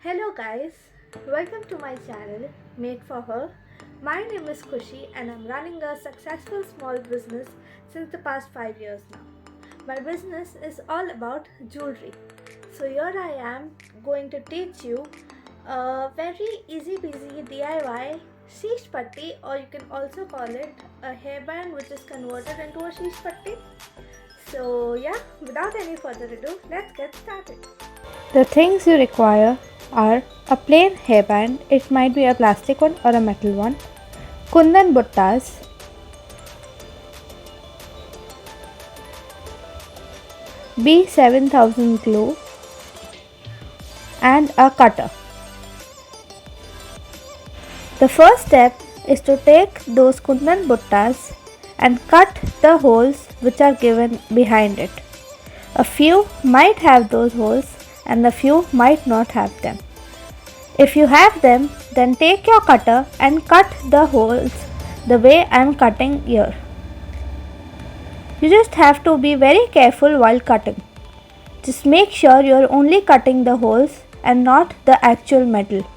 Hello guys, welcome to my channel Made for Her. My name is Khushi and I'm running a successful small business since the past 5 years now. My business is all about jewelry. So here I am going to teach you a very easy peasy DIY sheeshpatti, or you can also call it a hairband which is converted into a sheeshpatti. So yeah, without any further ado, let's get started. The things you require are a plain hairband, it might be a plastic one or a metal one, Kundan buttas, B7000 glue and a cutter. The first step is to take those Kundan buttas and cut the holes which are given behind it. A few might have those holes and a few might not have them. If you have them, then take your cutter and cut the holes the way I am cutting here. You just have to be very careful while cutting. Just make sure you are only cutting the holes and not the actual metal.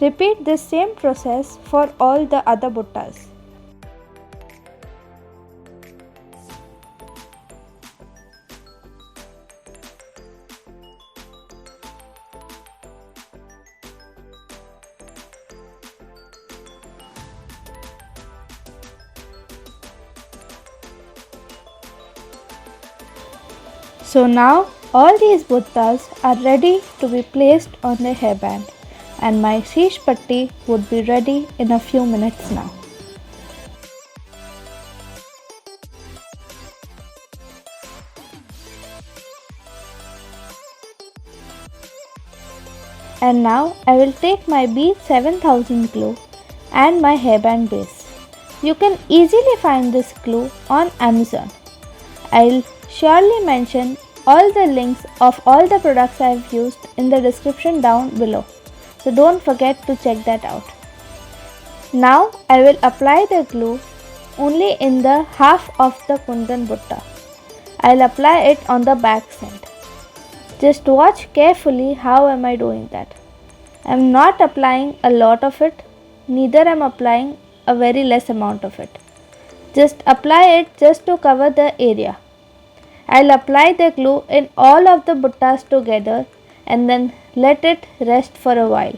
Repeat this same process for all the other buttas. So now all these buttas are ready to be placed on the hairband, and my sheeshpatti would be ready in a few minutes now. And now I will take my B7000 glue and my hairband base. You can easily find this glue on Amazon. I'll surely mention all the links of all the products I have used in the description down below. So don't forget to check that out. Now I will apply the glue only in the half of the Kundan butta. I'll apply it on the back side. Just watch carefully how am I doing that. I'm not applying a lot of it, neither am applying a very less amount of it. Just apply it just to cover the area. I'll apply the glue in all of the buttas together and then let it rest for a while.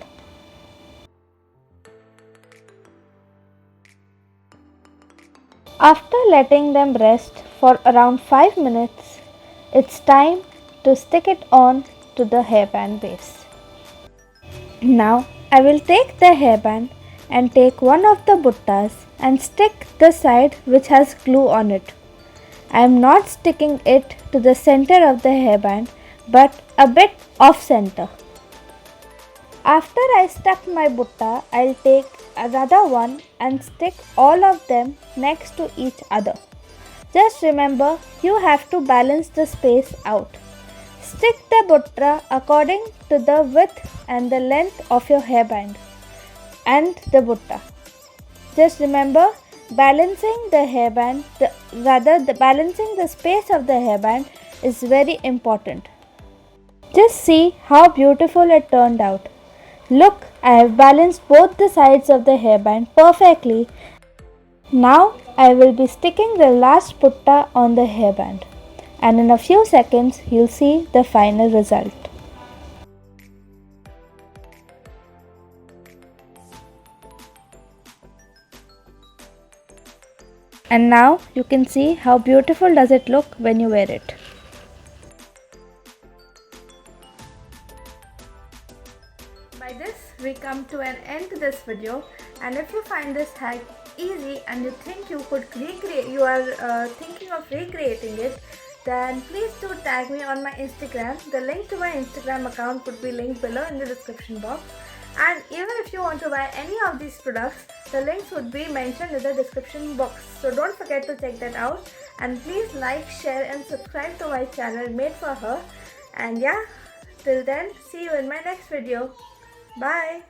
After letting them rest for around 5 minutes, it's time to stick it on to the hairband base. Now I will take the hairband and take one of the buttas and stick the side which has glue on it. I am not sticking it to the center of the hairband but a bit off center. After I stuck my butta, I'll take another one and stick all of them next to each other. Just remember, you have to balance the space out. Stick the butta according to the width and the length of your hairband and the butta. Just remember, balancing the hairband, balancing the space of the hairband is very important. Just see how beautiful it turned out. Look, I have balanced both the sides of the hairband perfectly. Now I will be sticking the last butta on the hairband, and in a few seconds you'll see the final result. And now you can see how beautiful does it look when you wear it. By this we come to an end to this video, and if you find this hack easy and you think you could are thinking of recreating it, then please do tag me on my Instagram. The link to my Instagram account would be linked below in the description box. And even if you want to buy any of these products, the links would be mentioned in the description box. So don't forget to check that out. And please like, share and subscribe to my channel Made for Her. And yeah, till then, see you in my next video. Bye.